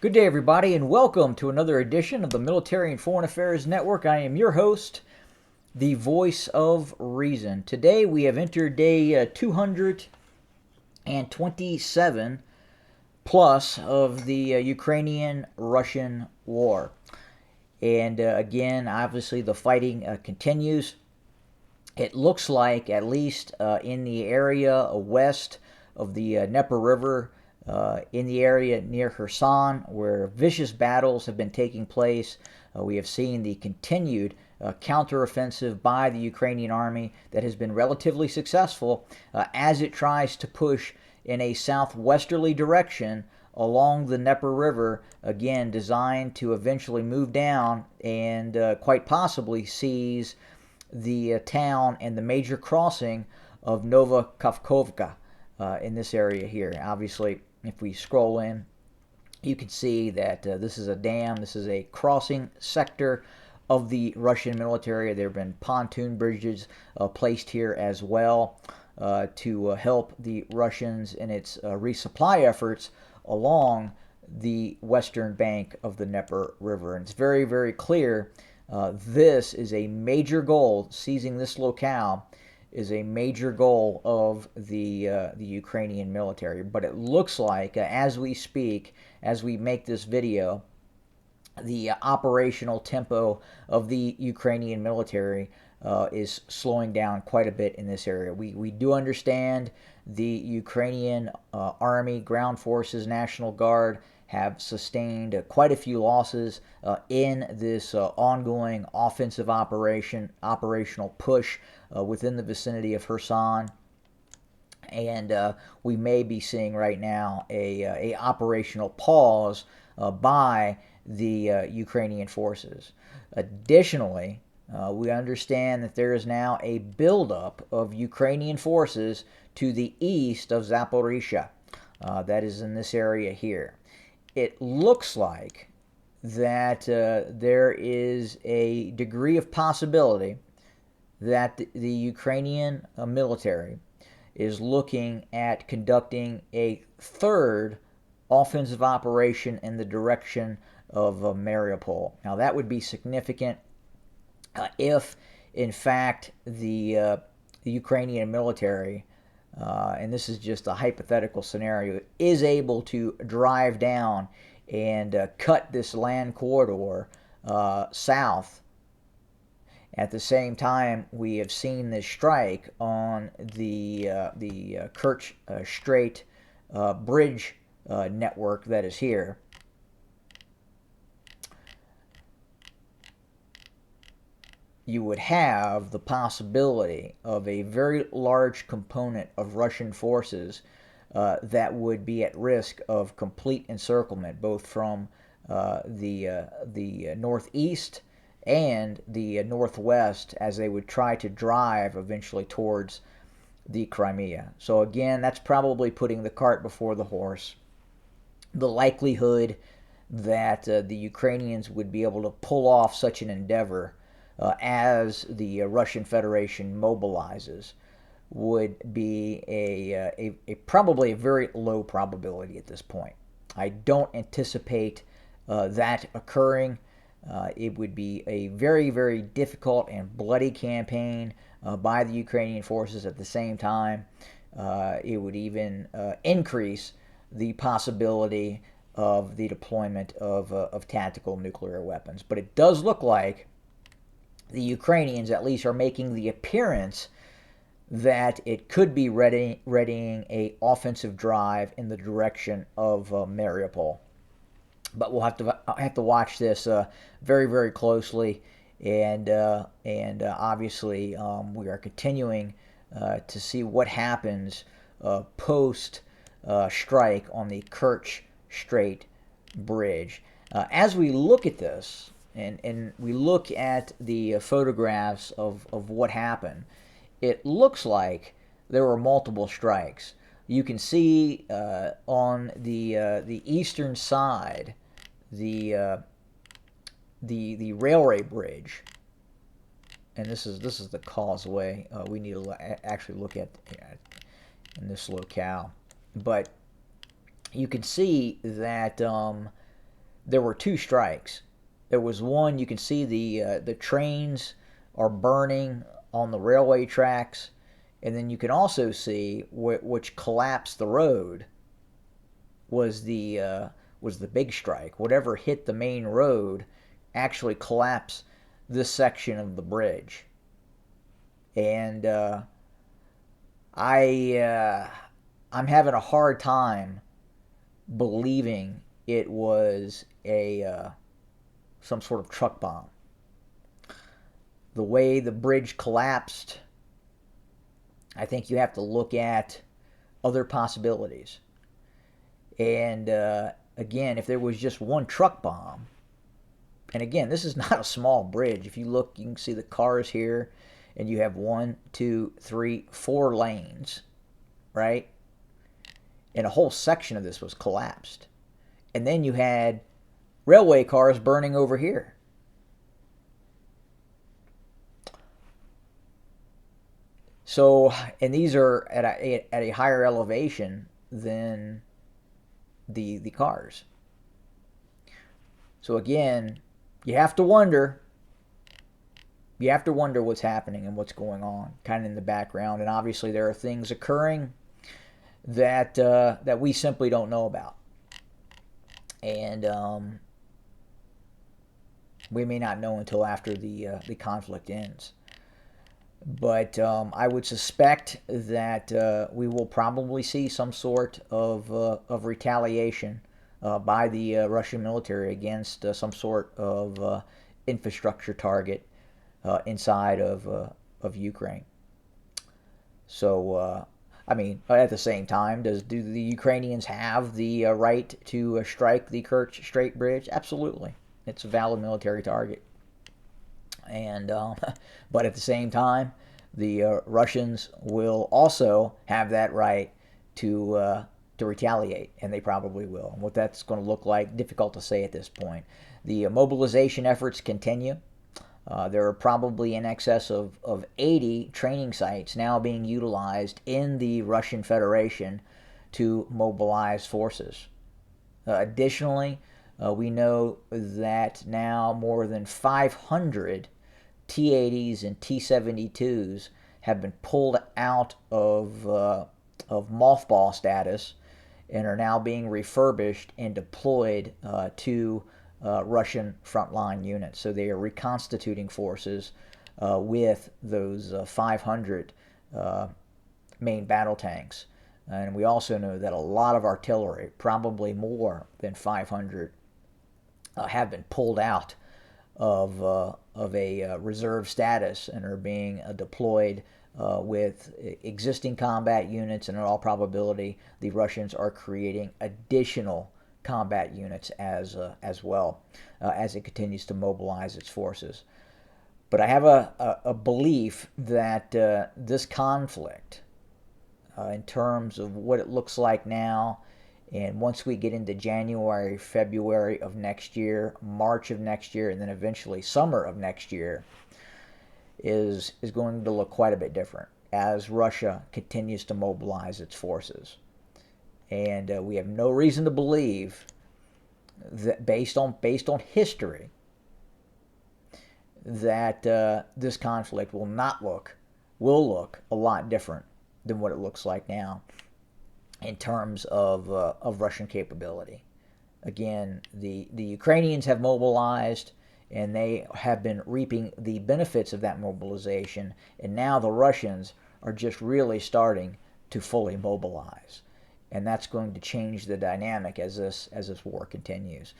Good day, everybody, and welcome to another edition of the Military and Foreign Affairs Network. I am your host, the voice of reason. Today we have entered day 227 plus of the Ukrainian-Russian war. And again, obviously the fighting continues. It looks like, at least in the area west of the Dnieper River, in the area near Kherson, where vicious battles have been taking place, we have seen the continued counteroffensive by the Ukrainian army that has been relatively successful as it tries to push in a southwesterly direction along the Dnieper River, again designed to eventually move down and quite possibly seize the town and the major crossing of Nova Kakhovka in this area here. Obviously, if we scroll in, you can see that this is a dam. This is a crossing sector of the Russian military. There have been pontoon bridges placed here as well to help the Russians in its resupply efforts along the western bank of the Dnieper River. And it's very, very clear this is a major goal. Seizing this locale is a major goal of the Ukrainian military. But it looks like, as we speak, as we make this video, the operational tempo of the Ukrainian military is slowing down quite a bit in this area. We do understand the Ukrainian Army, Ground Forces, National Guard have sustained quite a few losses in this ongoing offensive operational push within the vicinity of Kherson. And we may be seeing right now a operational pause by the Ukrainian forces. Additionally, we understand that there is now a buildup of Ukrainian forces to the east of Zaporizhzhia. That is in this area here. It looks like that there is a degree of possibility that the Ukrainian military is looking at conducting a third offensive operation in the direction of Mariupol. Now, that would be significant if, in fact, the Ukrainian military, and this is just a hypothetical scenario, is able to drive down and cut this land corridor south. At the same time, we have seen this strike on the Kerch Strait bridge network that is here. You would have the possibility of a very large component of Russian forces that would be at risk of complete encirclement, both from the northeast and the northwest, as they would try to drive eventually towards the Crimea. So again, that's probably putting the cart before the horse. The likelihood that the Ukrainians would be able to pull off such an endeavor as the Russian Federation mobilizes would be a probably a very low probability at this point. I don't anticipate that occurring. It would be a very, very difficult and bloody campaign by the Ukrainian forces. At the same time, it would even increase the possibility of the deployment of tactical nuclear weapons. But it does look like the Ukrainians at least are making the appearance that it could be readying a offensive drive in the direction of Mariupol. But we'll have to watch this very, very closely, and obviously we are continuing to see what happens post strike on the Kerch Strait bridge. As we look at this, and we look at the photographs of what happened, it looks like there were multiple strikes. You can see on the eastern side the railway bridge, and this is the causeway. We need to actually look at in this locale, but you can see that there were two strikes. There was one, you can see the trains are burning on the railway tracks, and then you can also see which collapsed the road was the big strike. Whatever hit the main road actually collapsed this section of the bridge, and I'm having a hard time believing it was a some sort of truck bomb. The way the bridge collapsed, I think you have to look at other possibilities. And again, if there was just one truck bomb, and again, this is not a small bridge. If you look, you can see the cars here, and you have 1, 2, 3, 4 lanes, right? And a whole section of this was collapsed. And then you had railway cars burning over here. So, and these are at a higher elevation than the cars. So again, you have to wonder. You have to wonder what's happening and what's going on, kind of in the background. And obviously, there are things occurring that that we simply don't know about, and we may not know until after the conflict ends. But I would suspect that we will probably see some sort of retaliation by the Russian military against some sort of infrastructure target inside of Ukraine. So, I mean, at the same time, do the Ukrainians have the right to strike the Kerch Strait Bridge? Absolutely, it's a valid military target. And but at the same time, the Russians will also have that right to retaliate, and they probably will. And what that's going to look like, difficult to say at this point. The mobilization efforts continue. There are probably in excess of 80 training sites now being utilized in the Russian Federation to mobilize forces. Additionally, we know that now more than 500 T-80s and T-72s have been pulled out of mothball status and are now being refurbished and deployed to Russian frontline units. So they are reconstituting forces with those 500 main battle tanks. And we also know that a lot of artillery, probably more than 500, have been pulled out of a reserve status and are being deployed with existing combat units. And in all probability, the Russians are creating additional combat units as well as it continues to mobilize its forces. But I have a belief that this conflict, in terms of what it looks like now, and once we get into January, February of next year, March of next year, and then eventually summer of next year, is going to look quite a bit different as Russia continues to mobilize its forces. And we have no reason to believe that, based on history, that this conflict will look a lot different than what it looks like now in terms of Russian capability. Again, the Ukrainians have mobilized, and they have been reaping the benefits of that mobilization, and now the Russians are just really starting to fully mobilize. And that's going to change the dynamic as this war continues.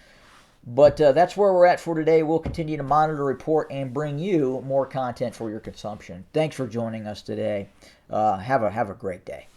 But that's where we're at for today. We'll continue to monitor, report, and bring you more content for your consumption. Thanks for joining us today. Have a great day.